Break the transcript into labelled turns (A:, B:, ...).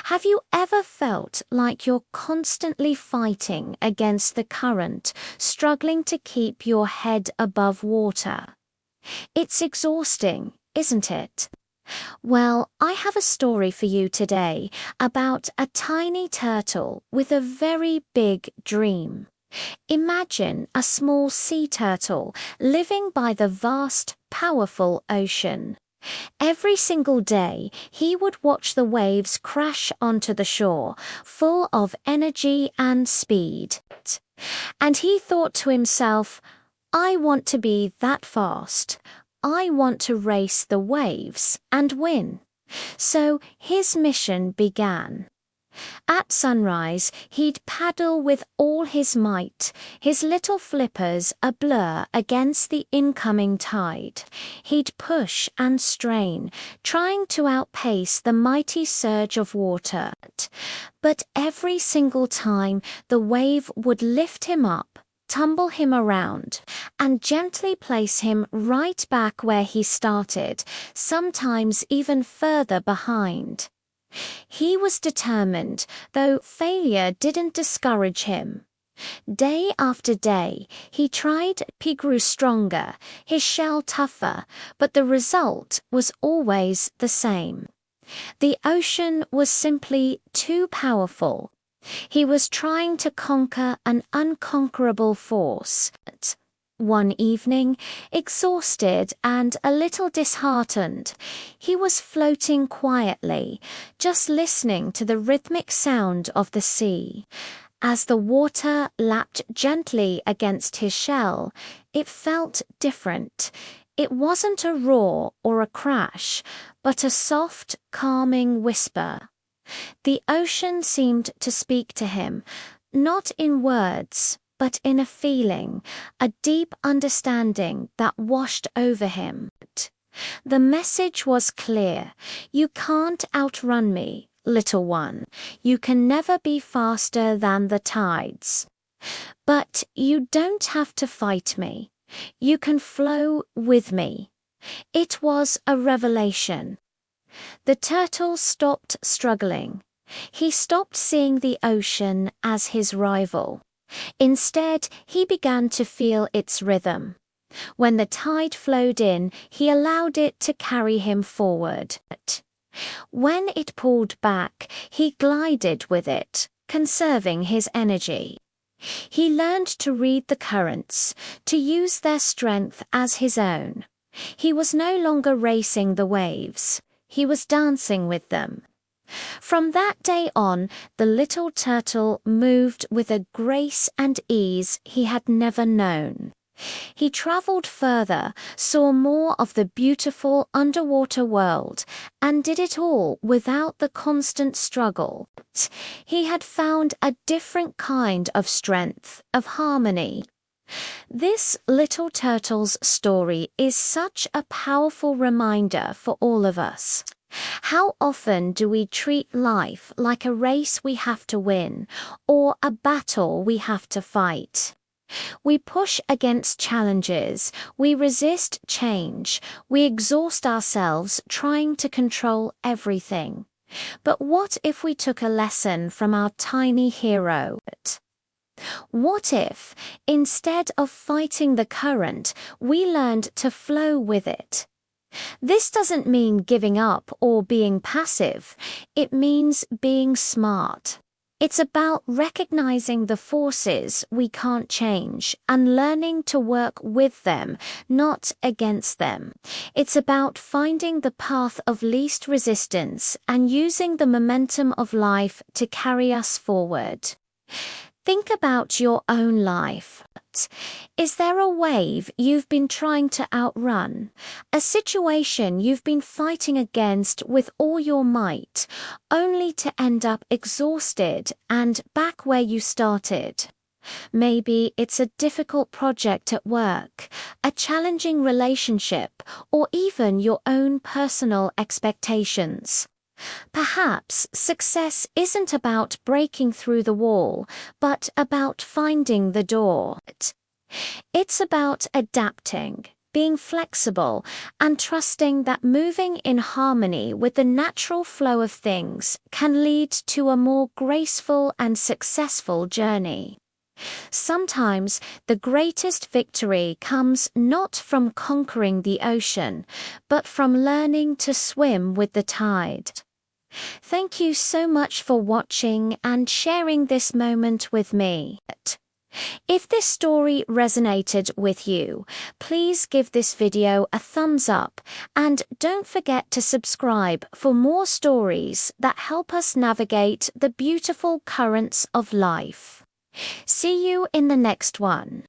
A: Have you ever felt like you're constantly fighting against the current, struggling to keep your head above water? It's exhausting, isn't it? Well, I have a story for you today about a tiny turtle with a very big dream. Imagine a small sea turtle living by the vast, powerful ocean. Every single day, he would watch the waves crash onto the shore, full of energy and speed. And he thought to himself, I want to be that fast. I want to race the waves and win. So his mission began. At sunrise, he'd paddle with all his might, his little flippers a blur against the incoming tide. He'd push and strain, trying to outpace the mighty surge of water. But every single time, the wave would lift him up, tumble him around, and gently place him right back where he started, sometimes even further behind. He was determined, though failure didn't discourage him. Day after day, he tried. He grew stronger, his shell tougher, but the result was always the same. The ocean was simply too powerful. He was trying to conquer an unconquerable force. One evening, exhausted and a little disheartened, he was floating quietly, just listening to the rhythmic sound of the sea. As the water lapped gently against his shell, it felt different. It wasn't a roar or a crash, but a soft, calming whisper. The ocean seemed to speak to him, not in words, but in a feeling, a deep understanding that washed over him. The message was clear. You can't outrun me, little one. You can never be faster than the tides. But you don't have to fight me. You can flow with me. It was a revelation. The turtle stopped struggling. He stopped seeing the ocean as his rival. Instead, he began to feel its rhythm. When the tide flowed in, he allowed it to carry him forward. When it pulled back, he glided with it, conserving his energy. He learned to read the currents, to use their strength as his own. He was no longer racing the waves. He was dancing with them. From that day on, the little turtle moved with a grace and ease he had never known. He traveled further, saw more of the beautiful underwater world, and did it all without the constant struggle. He had found a different kind of strength, of harmony. This little turtle's story is such a powerful reminder for all of us. How often do we treat life like a race we have to win, or a battle we have to fight? We push against challenges, we resist change, we exhaust ourselves trying to control everything. But what if we took a lesson from our tiny hero? What if, instead of fighting the current, we learned to flow with it? This doesn't mean giving up or being passive. It means being smart. It's about recognizing the forces we can't change and learning to work with them, not against them. It's about finding the path of least resistance and using the momentum of life to carry us forward. Think about your own life. Is there a wave you've been trying to outrun? A situation you've been fighting against with all your might, only to end up exhausted and back where you started? Maybe it's a difficult project at work, a challenging relationship, or even your own personal expectations. Perhaps success isn't about breaking through the wall, but about finding the door. It's about adapting, being flexible, and trusting that moving in harmony with the natural flow of things can lead to a more graceful and successful journey. Sometimes the greatest victory comes not from conquering the ocean, but from learning to swim with the tide. Thank you so much for watching and sharing this moment with me. If this story resonated with you, please give this video a thumbs up and don't forget to subscribe for more stories that help us navigate the beautiful currents of life. See you in the next one.